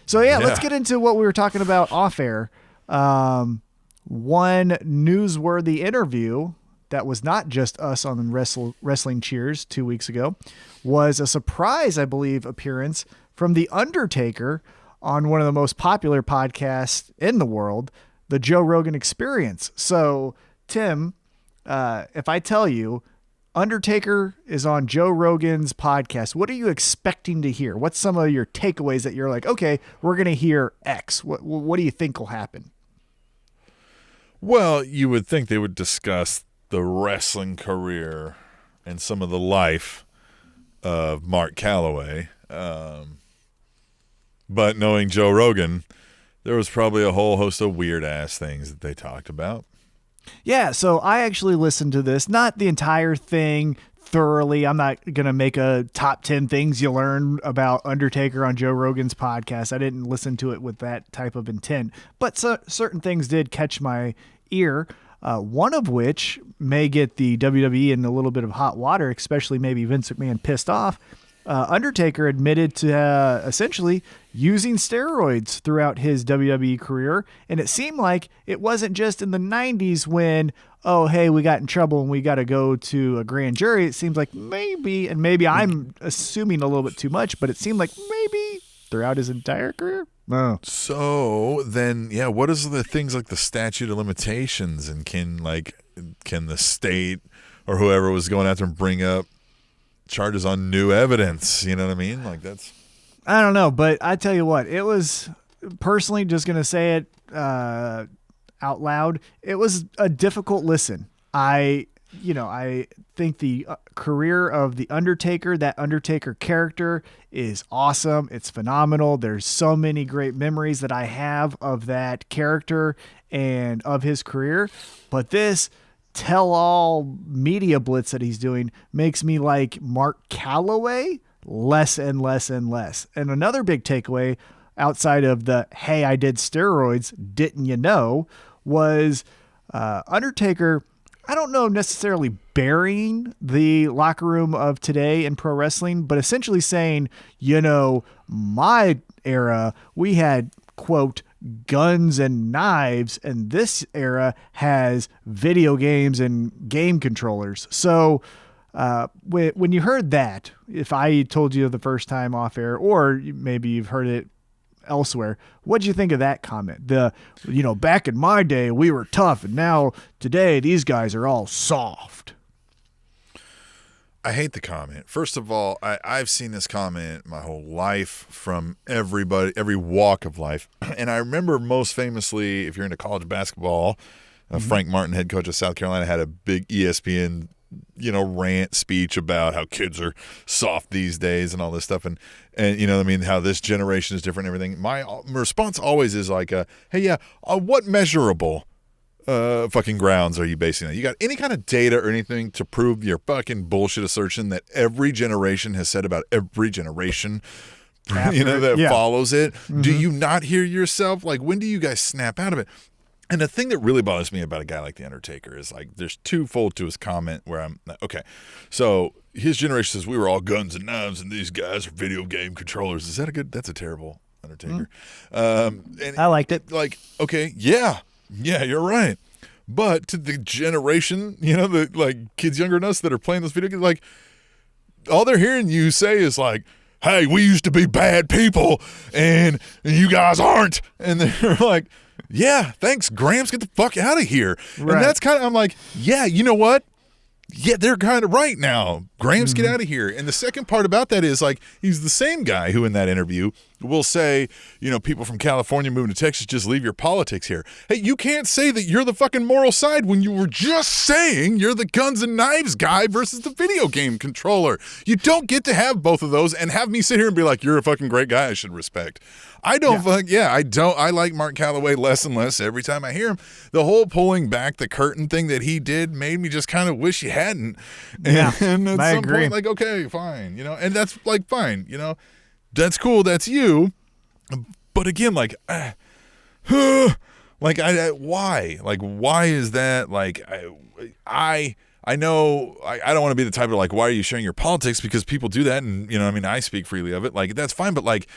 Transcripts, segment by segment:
So let's get into what we were talking about off air. One newsworthy interview that was not just us on Wrestling Cheers 2 weeks ago was a surprise, I believe, appearance from the Undertaker on one of the most popular podcasts in the world, the Joe Rogan Experience. So, Tim, if I tell you Undertaker is on Joe Rogan's podcast, what are you expecting to hear? What's some of your takeaways that you're like, okay, we're going to hear X. What do you think will happen? Well, you would think they would discuss the wrestling career and some of the life of Mark Calloway. But knowing Joe Rogan, there was probably a whole host of weird-ass things that they talked about. Yeah, so I actually listened to this, not the entire thing thoroughly. I'm not going to make a top 10 things you learn about Undertaker on Joe Rogan's podcast. I didn't listen to it with that type of intent, but certain things did catch my ear. One of which may get the WWE in a little bit of hot water, especially maybe Vince McMahon pissed off. Undertaker admitted to essentially using steroids throughout his WWE career. And it seemed like it wasn't just in the 90s when, oh, hey, we got in trouble and we got to go to a grand jury. It seems like maybe I'm assuming a little bit too much, but it seemed like maybe throughout his entire career. Oh. So then, what is the things like the statute of limitations, and can the state or whoever was going after him bring up charges on new evidence? You know what I mean? Like that's, I don't know, but I tell you what, it was personally just going to say it out loud. It was a difficult listen. I think the career of the Undertaker, that Undertaker character is awesome. It's phenomenal. There's so many great memories that I have of that character and of his career. But this tell-all media blitz that he's doing makes me like Mark Calloway less and less and less. And another big takeaway outside of the, hey, I did steroids, didn't you know, was Undertaker, I don't know necessarily burying the locker room of today in pro wrestling, but essentially saying, my era, we had, quote, guns and knives, and this era has video games and game controllers. So when you heard that, if I told you the first time off air, or maybe you've heard it elsewhere, what'd you think of that comment? Back in my day, we were tough, and now today, these guys are all soft. I hate the comment. First of all, I've seen this comment my whole life from everybody, every walk of life. And I remember most famously, if you're into college basketball, Frank Martin, head coach of South Carolina, had a big ESPN, rant speech about how kids are soft these days and all this stuff. And how this generation is different and everything. My response always is like, what measurable fucking grounds are you basing that? You got any kind of data or anything to prove your fucking bullshit assertion that every generation has said about every generation, follows it? Mm-hmm. Do you not hear yourself? Like, when do you guys snap out of it? And the thing that really bothers me about a guy like The Undertaker is like, there's twofold to his comment where I'm, okay, so his generation says we were all guns and knives and these guys are video game controllers. Is that that's a terrible Undertaker. And I liked it. Like, okay, yeah, you're right. But to the generation, the like kids younger than us that are playing those video games, like all they're hearing you say is like, hey, we used to be bad people and you guys aren't. And they're like, yeah, thanks, Gramps, get the fuck out of here. Right. And that's kind of, I'm like, yeah, you know what? Yeah, they're kind of right now. Gramps, get out of here. And the second part about that is like, he's the same guy who in that interview will say, people from California moving to Texas, just leave your politics here. Hey, you can't say that you're the fucking moral side when you were just saying you're the guns and knives guy versus the video game controller. You don't get to have both of those and have me sit here and be like, you're a fucking great guy I should respect. I don't I like Mark Calloway less and less every time I hear him. The whole pulling back the curtain thing that he did made me just kind of wish he hadn't. And at some point, like, okay, fine, and that's like, fine, that's cool, that's you. But again, like, why? Like, why is that? Like, I know I don't want to be the type of like, why are you sharing your politics? Because people do that, and I speak freely of it. Like, that's fine, but like,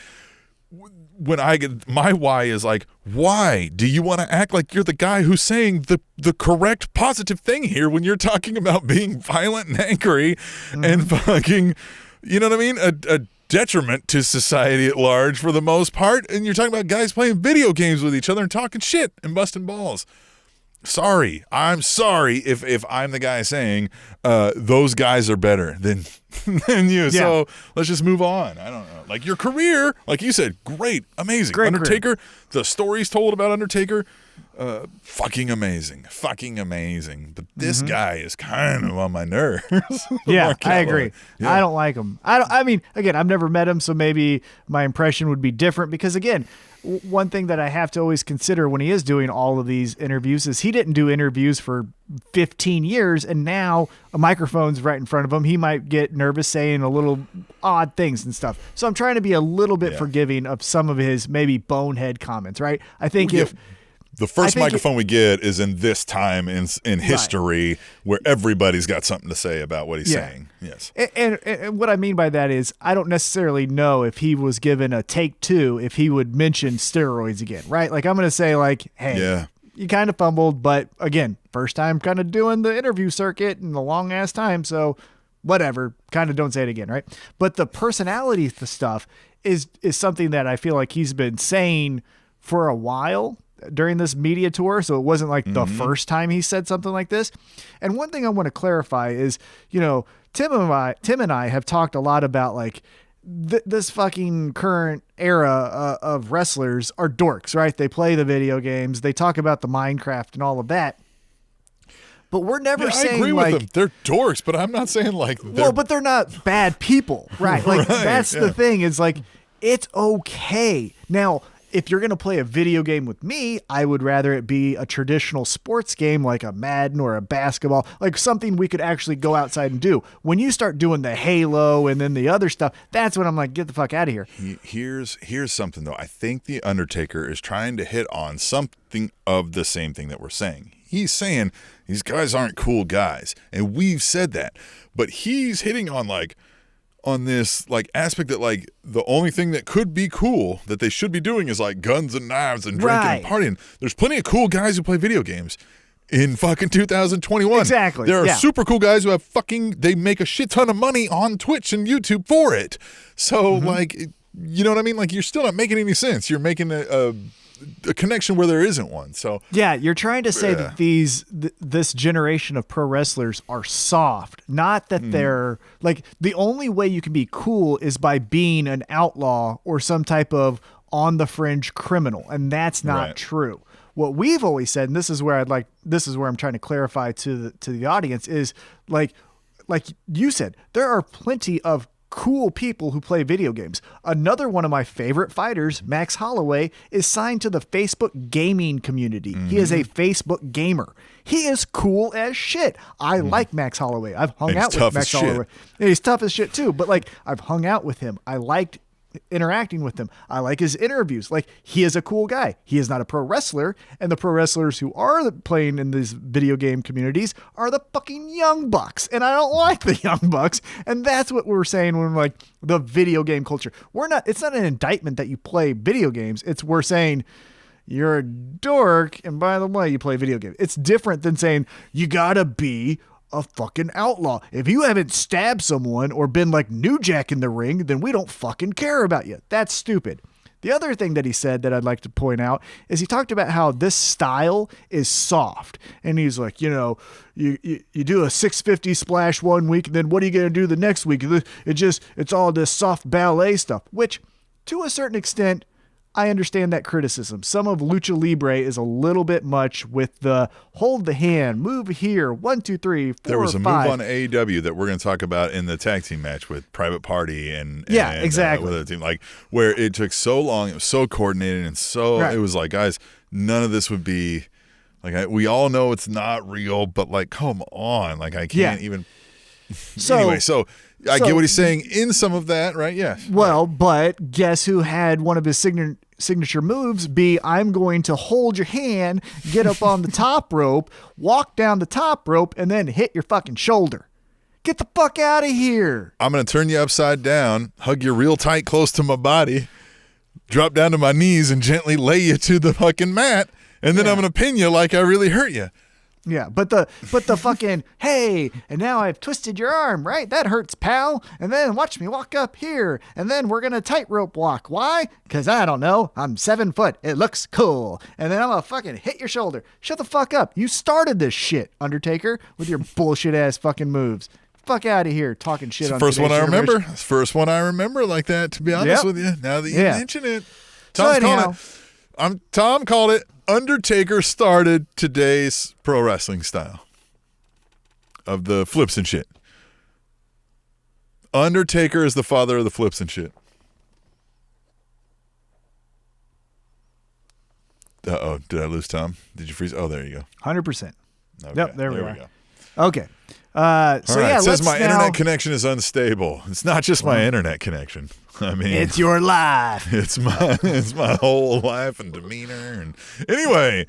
when I get my why is like, why do you want to act like you're the guy who's saying the correct positive thing here when you're talking about being violent and angry and fucking, you know what I mean? A detriment to society at large for the most part. And you're talking about guys playing video games with each other and talking shit and busting balls. Sorry. I'm sorry if I'm the guy saying those guys are better than you. Yeah. So let's just move on. I don't know. Like your career, like you said, great, amazing. Great Undertaker, career. The stories told about Undertaker, fucking amazing. But this guy is kind of on my nerves. Yeah, I agree. Yeah. I don't like him. I mean, again, I've never met him, so maybe my impression would be different because, again, one thing that I have to always consider when he is doing all of these interviews is he didn't do interviews for 15 years, and now a microphone's right in front of him. He might get nervous saying a little odd things and stuff. So I'm trying to be a little bit forgiving of some of his maybe bonehead comments, right? I think the first microphone we get is in this time in history where everybody's got something to say about what he's saying. Yes. And what I mean by that is I don't necessarily know if he was given a take two, if he would mention steroids again, right? Like I'm going to say like, hey, you kind of fumbled, but again, first time kind of doing the interview circuit in a long ass time. So whatever, kind of don't say it again, right? But the personality stuff is something that I feel like he's been saying for a while during this media tour. So it wasn't like the first time he said something like this. And one thing I want to clarify is, you know, Tim and I have talked a lot about like this fucking current era of wrestlers are dorks, right? They play the video games. They talk about the Minecraft and all of that. But we're never saying I agree with them. They're dorks, but I'm not saying like but they're not bad people, right? Like that's the thing is like, it's okay. Now, if you're going to play a video game with me, I would rather it be a traditional sports game like a Madden or a basketball, like something we could actually go outside and do. When you start doing the Halo and then the other stuff, that's when I'm like, get the fuck out of here. Here's something, though. I think the Undertaker is trying to hit on something of the same thing that we're saying. He's saying these guys aren't cool guys, and we've said that. But he's hitting on this like aspect that like the only thing that could be cool that they should be doing is like guns and knives and drinking and partying. There's plenty of cool guys who play video games in fucking 2021. Exactly. There are super cool guys who have they make a shit ton of money on Twitch and YouTube for it. So like, you know what I mean? Like you're still not making any sense. You're making a connection where there isn't one. So yeah, you're trying to say that this generation of pro wrestlers are soft, not that they're like the only way you can be cool is by being an outlaw or some type of on the fringe criminal, and that's not true. What we've always said, and this is where I'm trying to clarify to the audience is like you said, there are plenty of cool people who play video games. Another one of my favorite fighters, Max Holloway, is signed to the Facebook gaming community. He is a Facebook gamer. He is cool as shit. I like Max Holloway. I've hung out with Max Holloway. Yeah, he's tough as shit too, but like I've hung out with him. I liked interacting with him. I like his interviews. Like he is a cool guy. He is not a pro wrestler, and the pro wrestlers who are playing in these video game communities are the fucking young bucks, and I don't like the young bucks. And that's what we're saying when we're like the video game culture. It's not an indictment that you play video games. We're saying you're a dork, and by the way, you play video games. It's different than saying you gotta be a fucking outlaw. If you haven't stabbed someone or been like New Jack in the ring, then we don't fucking care about you. That's stupid. The other thing that he said that I'd like to point out is he talked about how this style is soft. And he's like, you know, you do a 650 splash one week, and then what are you going to do the next week? It's all this soft ballet stuff, which to a certain extent, I understand that criticism. Some of Lucha Libre is a little bit much with the hold the hand, move here, 1, 2, 3, 4, There was a 5. move on AEW that we're going to talk about in the tag team match with Private Party and exactly. with a team, like where it took so long, it was so coordinated and so it was like, guys, none of this would be like we all know it's not real, but like, come on, like I can't even. So anyway, so I get what he's saying in some of that, right? Yeah. Well, but guess who had one of his signature moves be I'm going to hold your hand, get up on the top rope, walk down the top rope, and then hit your fucking shoulder. Get the fuck out of here. I'm going to turn you upside down, hug you real tight close to my body, drop down to my knees and gently lay you to the fucking mat, and then I'm gonna pin you like I really hurt you. Yeah, but the fucking, hey, and now I've twisted your arm, right? That hurts, pal. And then watch me walk up here, and then we're gonna tightrope walk. Why? Because I don't know. I'm 7 foot. It looks cool. And then I'm gonna fucking hit your shoulder. Shut the fuck up. You started this shit, Undertaker, with your bullshit ass fucking moves. Fuck out of here, talking shit on First one I today's remember. generation. First one I remember like that. To be honest with you, now that you mention it, Tom called it. Undertaker started today's pro wrestling style of the flips and shit. Undertaker is the father of the flips and shit. Uh-oh, did I lose Tom? Did you freeze? Oh, there you go. 100%. Okay, Yep, there we go. go. Okay. So All right, yeah, it says my now... internet connection is unstable. It's not just my internet connection. I mean, it's your life. It's my whole life and demeanor. And anyway,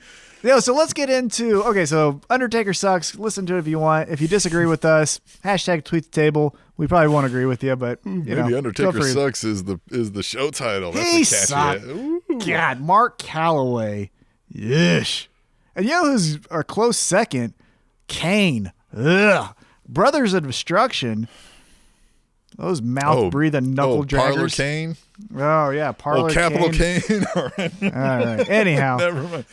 so let's get into. Okay, so Undertaker sucks. Listen to it if you want. If you disagree with us, hashtag tweet the table. We probably won't agree with you, but maybe Undertaker sucks is the show title. That's he sucked. God, Mark Calloway. Yeesh. And you know who's a close second? Kane. Ugh. Brothers of Destruction. Those mouth-breathing knuckle draggers. Parlor Kane. Oh, yeah. Parlor Capital Kane. Kane. All right. All right. Anyhow. Never mind.